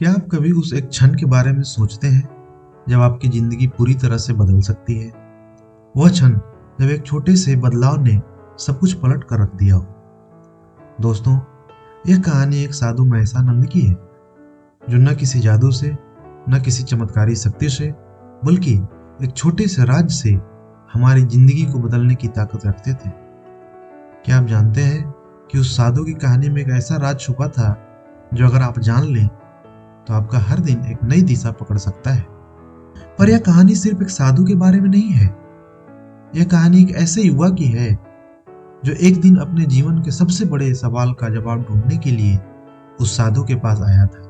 क्या आप कभी उस एक क्षण के बारे में सोचते हैं जब आपकी जिंदगी पूरी तरह से बदल सकती है? वह क्षण जब एक छोटे से बदलाव ने सब कुछ पलट कर रख दिया हो। दोस्तों, यह कहानी एक साधु महसानंद की है, जो न किसी जादू से, न किसी चमत्कारी शक्ति से, बल्कि एक छोटे से राज से हमारी जिंदगी को बदलने की ताकत रखते थे। क्या आप जानते हैं कि उस साधु की कहानी में एक ऐसा राज छुपा था जो अगर आप जान लें तो आपका हर दिन एक नई दिशा पकड़ सकता है। पर यह कहानी सिर्फ एक साधु के बारे में नहीं है। यह कहानी एक ऐसे युवा की है जो एक दिन अपने जीवन के सबसे बड़े सवाल का जवाब ढूंढने के लिए उस साधु के पास आया था।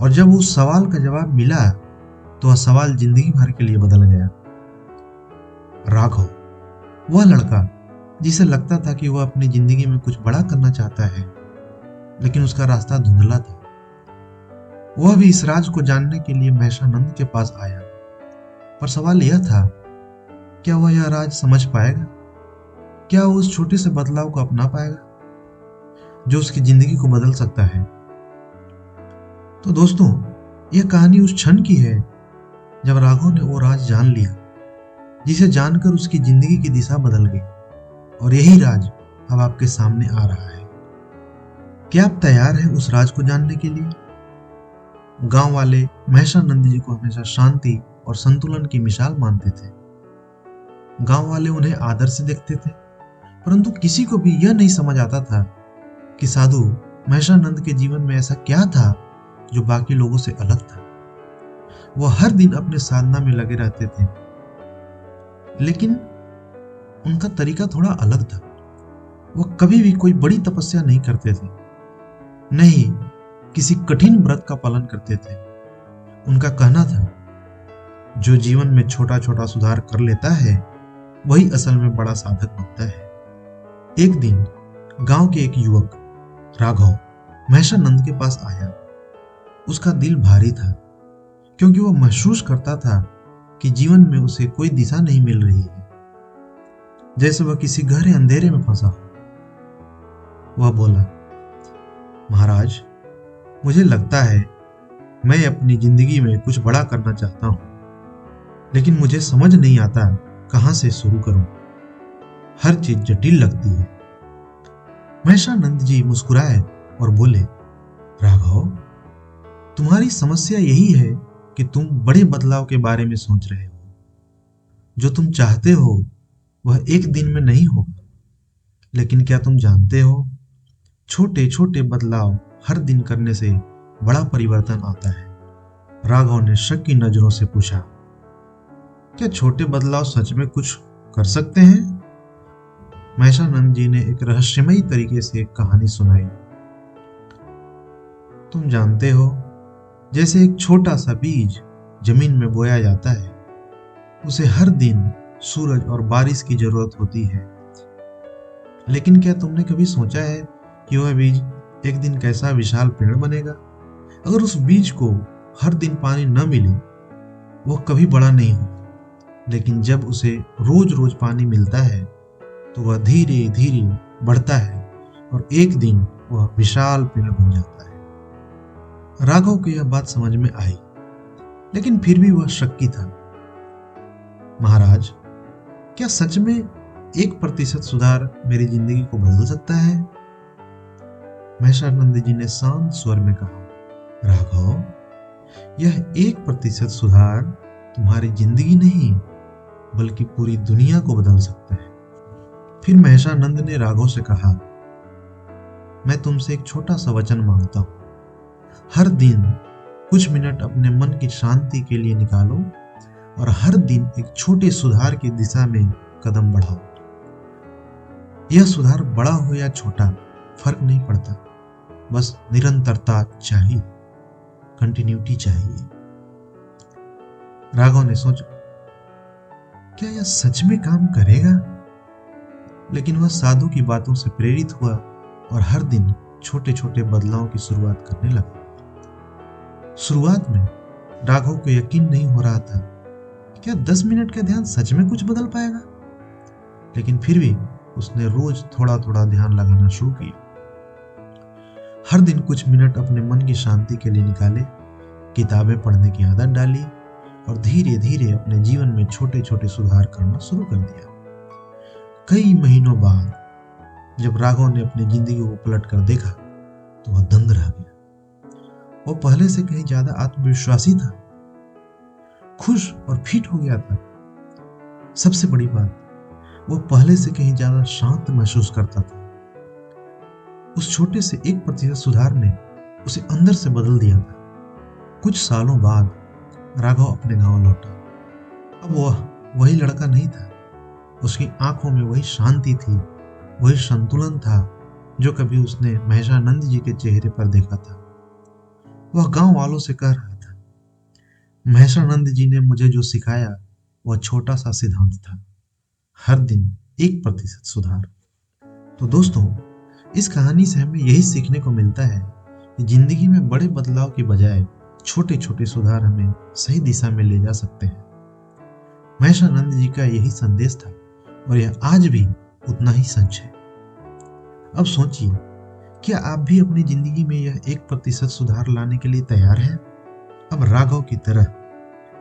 और जब उस सवाल का जवाब मिला तो वह सवाल जिंदगी भर के लिए बदल गया। राघव, वह लड़का जिसे लगता था कि वह अपनी जिंदगी में कुछ बड़ा करना चाहता है, लेकिन उसका रास्ता धुंधला था। वह भी इस राज को जानने के लिए महसानंद के पास आया। पर सवाल यह था, क्या वह यह राज समझ पाएगा? क्या वह उस छोटे से बदलाव को अपना पाएगा जो उसकी जिंदगी को बदल सकता है? तो दोस्तों, यह कहानी उस क्षण की है जब राघव ने वो राज जान लिया जिसे जानकर उसकी जिंदगी की दिशा बदल गई। और यही राज अब आपके सामने आ रहा है। क्या आप तैयार हैं उस राज को जानने के लिए? गांव वाले महसानंद जी को हमेशा शांति और संतुलन की मिसाल मानते थे। गांव वाले उन्हें आदर से देखते थे, परंतु किसी को भी यह नहीं समझ आता था कि साधु महसानंद के जीवन में ऐसा क्या था जो बाकी लोगों से अलग था। वह हर दिन अपने साधना में लगे रहते थे, लेकिन उनका तरीका थोड़ा अलग था। वह कभी भी कोई बड़ी तपस्या नहीं करते थे, नहीं किसी कठिन व्रत का पालन करते थे। उनका कहना था, जो जीवन में छोटा छोटा सुधार कर लेता है वही असल में बड़ा साधक बनता है। एक दिन गांव के एक युवक राघव महसानंद के पास आया। उसका दिल भारी था, क्योंकि वह महसूस करता था कि जीवन में उसे कोई दिशा नहीं मिल रही है, जैसे वह किसी गहरे अंधेरे में फंसा हो। वह बोला, महाराज, मुझे लगता है मैं अपनी जिंदगी में कुछ बड़ा करना चाहता हूं, लेकिन मुझे समझ नहीं आता कहां से शुरू करूं। हर चीज जटिल लगती है। महसानंद जी मुस्कुराए और बोले, राघव, तुम्हारी समस्या यही है कि तुम बड़े बदलाव के बारे में सोच रहे हो। जो तुम चाहते हो वह एक दिन में नहीं होगा, लेकिन क्या तुम जानते हो, छोटे छोटे बदलाव हर दिन करने से बड़ा परिवर्तन आता है। राघव ने शक की नजरों से पूछा, क्या छोटे बदलाव सच में कुछ कर सकते हैं? महसानंद जी ने एक रहस्यमयी तरीके से एक कहानी सुनाई। तुम जानते हो, जैसे एक छोटा सा बीज जमीन में बोया जाता है, उसे हर दिन सूरज और बारिश की जरूरत होती है। लेकिन क्या तुमने कभी सोचा है कि वह बीज एक दिन कैसा विशाल पेड़ बनेगा? अगर उस बीज को हर दिन पानी न मिले, वह कभी बड़ा नहीं होगा। लेकिन जब उसे रोज रोज पानी मिलता है तो वह धीरे धीरे बढ़ता है और एक दिन वह विशाल पेड़ बन जाता है। राघव को यह बात समझ में आई, लेकिन फिर भी वह शक्की था। महाराज, क्या सच में 1% सुधार मेरी जिंदगी को बदल सकता है? महसानंद जी ने शांत स्वर में कहा, राघव, यह 1% सुधार तुम्हारी जिंदगी नहीं बल्कि पूरी दुनिया को बदल सकता है। फिर महसानंद ने राघव से कहा, मैं तुमसे एक छोटा सा वचन मांगता हूं। हर दिन कुछ मिनट अपने मन की शांति के लिए निकालो और हर दिन एक छोटे सुधार की दिशा में कदम बढ़ाओ। यह सुधार बड़ा हो या छोटा फर्क नहीं पड़ता, बस निरंतरता चाहिए, कंटिन्यूटी चाहिए। राघव ने सोचा, क्या यह सच में काम करेगा? लेकिन वह साधु की बातों से प्रेरित हुआ और हर दिन छोटे छोटे बदलावों की शुरुआत करने लगा। शुरुआत में राघव को यकीन नहीं हो रहा था, क्या 10 मिनट का ध्यान सच में कुछ बदल पाएगा? लेकिन फिर भी उसने रोज थोड़ा थोड़ा ध्यान लगाना शुरू किया। हर दिन कुछ मिनट अपने मन की शांति के लिए निकाले, किताबें पढ़ने की आदत डाली और धीरे धीरे अपने जीवन में छोटे छोटे सुधार करना शुरू कर दिया। कई महीनों बाद जब राघव ने अपनी जिंदगी को पलट कर देखा तो वह दंग रह गया। वो पहले से कहीं ज्यादा आत्मविश्वासी था, खुश और फिट हो गया था। सबसे बड़ी बात, वो पहले से कहीं ज्यादा शांत महसूस करता था। उस छोटे से 1% सुधार ने उसे अंदर से बदल दिया था। कुछ सालों बाद राघव अपने गांव लौटा। अब वह वही लड़का नहीं था। उसकी आंखों में वही शांति थी, वही संतुलन था जो कभी उसने महेशानंद जी के चेहरे पर देखा था। वह गांव वालों से कह रहा था, महेशानंद जी ने मुझे जो सिखाया वह छोटा सा सिद्धांत था, हर दिन 1% सुधार। तो दोस्तों, इस कहानी से हमें यही सीखने को मिलता है कि जिंदगी में बड़े बदलाव की बजाय छोटे छोटे सुधार हमें सही दिशा में ले जा सकते हैं। महेशानंद जी का यही संदेश था और यह आज भी उतना ही सच है। अब सोचिए, क्या आप भी अपनी जिंदगी में यह 1% सुधार लाने के लिए तैयार हैं? अब राघव की तरह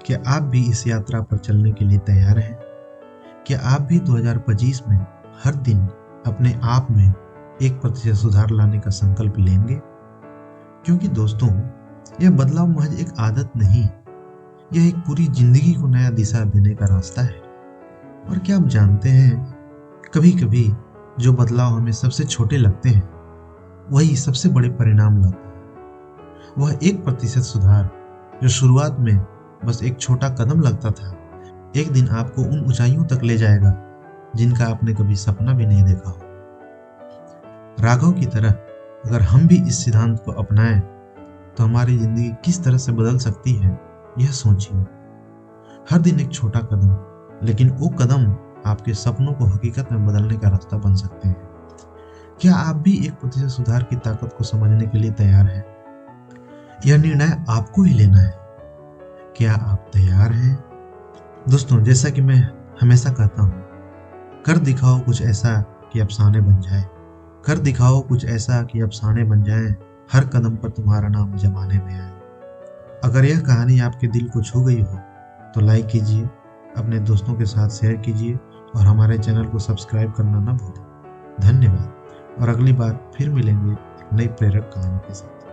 क्या आप भी इस यात्रा पर चलने के लिए तैयार हैं? क्या आप भी 2025 में हर दिन अपने आप में 1% सुधार लाने का संकल्प लेंगे? क्योंकि दोस्तों, यह बदलाव महज एक आदत नहीं, यह एक पूरी जिंदगी को नया दिशा देने का रास्ता है। और क्या आप जानते हैं, कभी कभी जो बदलाव हमें सबसे छोटे लगते हैं वही सबसे बड़े परिणाम लाता है। वह 1% सुधार जो शुरुआत में बस एक छोटा कदम लगता था, एक दिन आपको उन ऊंचाइयों तक ले जाएगा जिनका आपने कभी सपना भी नहीं देखा हो। राघव की तरह अगर हम भी इस सिद्धांत को अपनाएं तो हमारी जिंदगी किस तरह से बदल सकती है, यह सोचिए। हर दिन एक छोटा कदम, लेकिन वो कदम आपके सपनों को हकीकत में बदलने का रास्ता बन सकते हैं। क्या आप भी 1% सुधार की ताकत को समझने के लिए तैयार हैं? यह निर्णय आपको ही लेना है। क्या आप तैयार हैं? दोस्तों, जैसा कि मैं हमेशा कहता हूँ, कर दिखाओ कुछ ऐसा कि अफसाने बन जाए। कर दिखाओ कुछ ऐसा कि अफसाने बन जाए, हर कदम पर तुम्हारा नाम जमाने में आए। अगर यह कहानी आपके दिल को छू गई हो तो लाइक कीजिए, अपने दोस्तों के साथ शेयर कीजिए और हमारे चैनल को सब्सक्राइब करना ना भूलें। धन्यवाद और अगली बार फिर मिलेंगे एक नई प्रेरक कहानी के साथ।